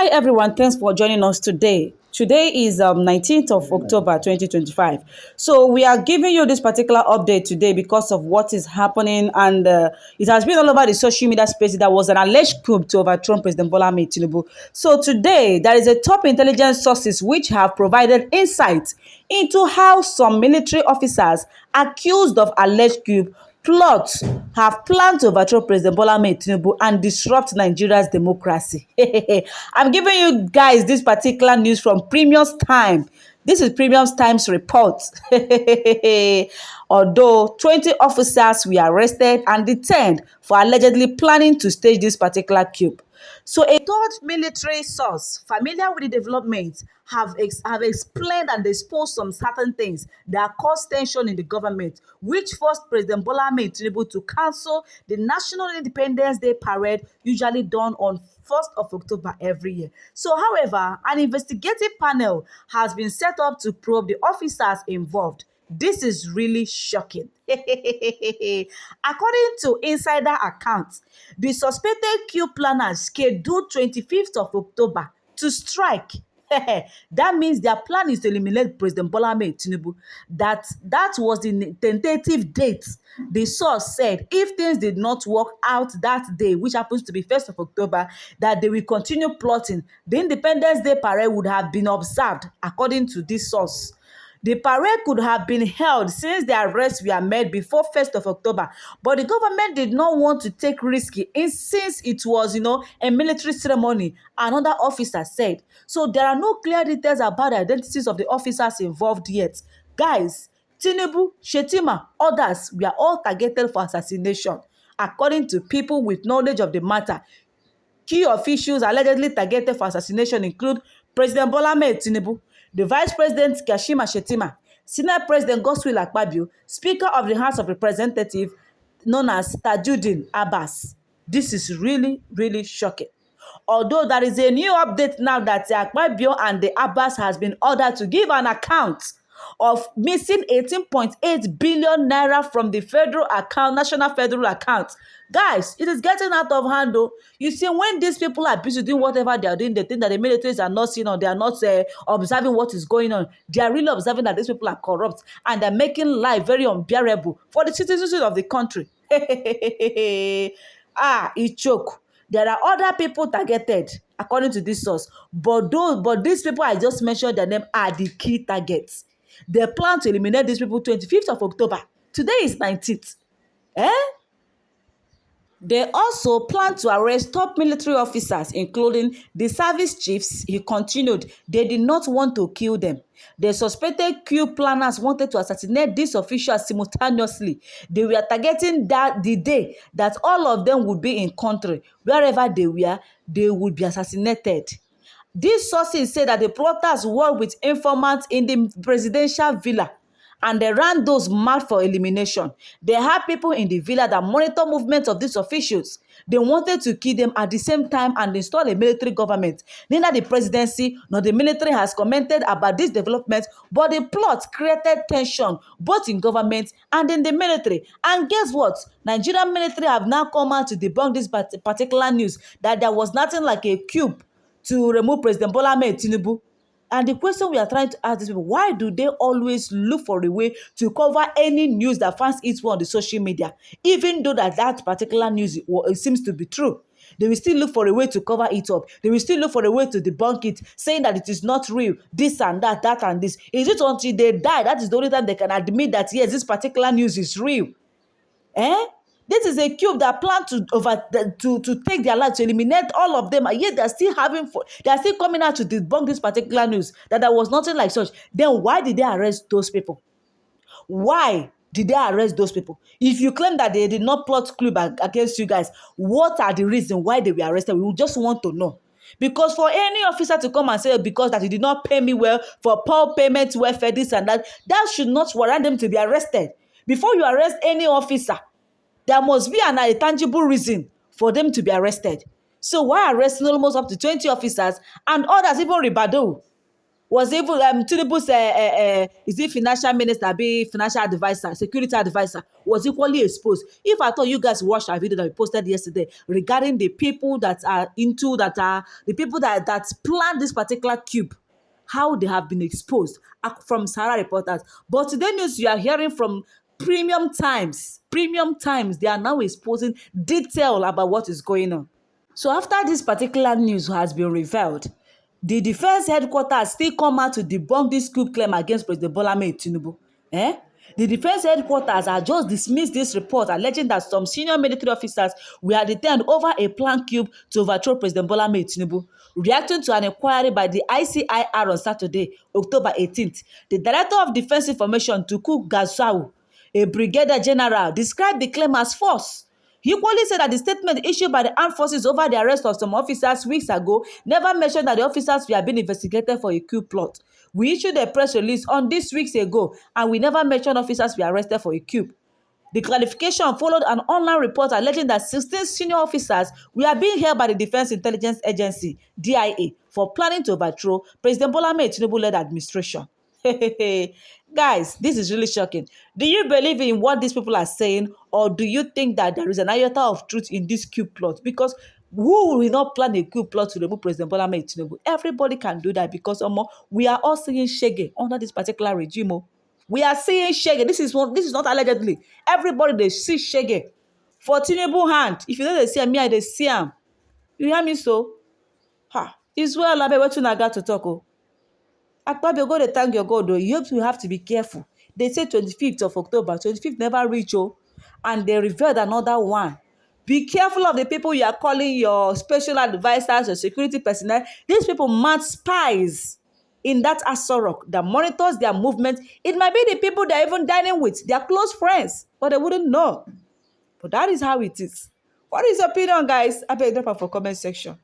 Hi everyone, thanks for joining us today. Today is 19th of October 2025. So we are giving you this particular update today because of what is happening, and it has been all over the social media space. There was an alleged coup to overthrow President Bola Tinubu. So today there is a top intelligence sources which have provided insight into how some military officers accused of alleged coup plots have planned to overthrow President Bola Tinubu and disrupt Nigeria's democracy. I'm giving you guys this particular news from Premium Time. This is Premium Time's report. Although 20 officers were arrested and detained for allegedly planning to stage this particular coup. So a third military source familiar with the development have explained and exposed some certain things that caused tension in the government, which forced President Bola Tinubu to cancel the National Independence Day parade usually done on 1st of October every year. So, however, an investigative panel has been set up to probe the officers involved. This is really shocking. According to insider accounts, the suspected coup planners scheduled 25th of October to strike. That means their plan is to eliminate President Bola Tinubu. That was the tentative date. The source said if things did not work out that day, which happens to be 1st of October, that they will continue plotting. The Independence Day parade would have been observed, according to this source. The parade could have been held since the arrests were made before 1st of October, but the government did not want to take risky since it was, a military ceremony, another officer said. So there are no clear details about the identities of the officers involved yet. Guys, Tinubu, Shettima, others were all targeted for assassination, according to people with knowledge of the matter. Key officials allegedly targeted for assassination include President Bola Tinubu, the Vice President Kashim Shettima, Senate President Akpabio, Speaker of the House of Representatives known as Tajuddin Abbas. This is really, really shocking. Although there is a new update now that Akpabio and the Abbas has been ordered to give an account of missing 18.8 billion naira from the federal account, national federal account. Guys, it is getting out of hand though. You see, when these people are busy doing whatever they are doing, they think that the militaries are not seeing or they are not observing what is going on. They are really observing that these people are corrupt and they're making life very unbearable for the citizens of the country. It choke. There are other people targeted, according to this source, but these people I just mentioned their name are the key targets. They plan to eliminate these people 25th of October. Today is 19th. They also plan to arrest top military officers, including the service chiefs. He continued, they did not want to kill them. The suspected coup planners wanted to assassinate these officials simultaneously. They were targeting the day that all of them would be in country. Wherever they were, they would be assassinated. These sources say that the plotters worked with informants in the presidential villa and they ran those mad for elimination. They had people in the villa that monitor movements of these officials. They wanted to kill them at the same time and install a military government. Neither the presidency nor the military has commented about this development, but the plot created tension both in government and in the military. And guess what? Nigerian military have now come out to debunk this particular news that there was nothing like a coup to remove President Bola Tinubu. And the question we are trying to ask these people, why do they always look for a way to cover any news that finds its way on the social media? Even though that particular news it seems to be true, they will still look for a way to cover it up. They will still look for a way to debunk it, saying that it is not real, this and that, that and this. Is it until they die that is the only time they can admit that, yes, this particular news is real? This is a coup that planned to take their life, to eliminate all of them, and yet they're still coming out to debunk this particular news that there was nothing like such. Then why did they arrest those people? Why did they arrest those people? If you claim that they did not plot coup against you guys, what are the reasons why they were arrested? We just want to know. Because for any officer to come and say because that he did not pay me well for poor payment, welfare, this and that should not warrant them to be arrested. Before you arrest any officer, there must be a tangible reason for them to be arrested. So why arresting almost up to 20 officers and others, even Ribado? Was even Tinubu's is it financial minister, be financial advisor, security advisor, was equally exposed. If I thought you guys watched our video that we posted yesterday regarding the people that are into that are the people that planned this particular coup, how they have been exposed from Sahara reporters. But today news you are hearing from Premium Times. Premium Times, they are now exposing detail about what is going on. So after this particular news has been revealed, the defense headquarters still come out to debunk this coup claim against President Bola Tinubu. Eh? The defense headquarters have just dismissed this report alleging that some senior military officers were detained over a planned coup to overthrow President Bola Tinubu. Reacting to an inquiry by the ICIR on Saturday, October 18th, the Director of Defense Information, Tuku Gazau, a brigadier general, described the claim as false. He equally said that the statement issued by the armed forces over the arrest of some officers weeks ago never mentioned that the officers were being investigated for a coup plot. We issued a press release on this weeks ago and we never mentioned officers were arrested for a coup. The clarification followed an online report alleging that 16 senior officers were being held by the Defense Intelligence Agency, DIA, for planning to overthrow President Bola Tinubu-led administration. Guys, this is really shocking. Do you believe in what these people are saying, or do you think that there is an iota of truth in this coup plot? Because who will not plan a coup plot to remove President Bola Tinubu? Everybody can do that because we are all seeing shege under this particular regime. We are seeing shege. This is not allegedly. Everybody they see shege. For Tinubu hand, if you know they see me, I they see him. You hear me so? Ha! It's well, I bet what you got to talk. Oh. Akpabio, go to thank your God, though. You have to be careful. They say 25th of October. 25th never reach, oh. And they revealed another one. Be careful of the people you are calling your special advisors, your security personnel. These people mad spies in that Aso Rock that monitors their movement. It might be the people they're even dining with, their close friends, but they wouldn't know. But that is how it is. What is your opinion, guys? I beg drop for comment section.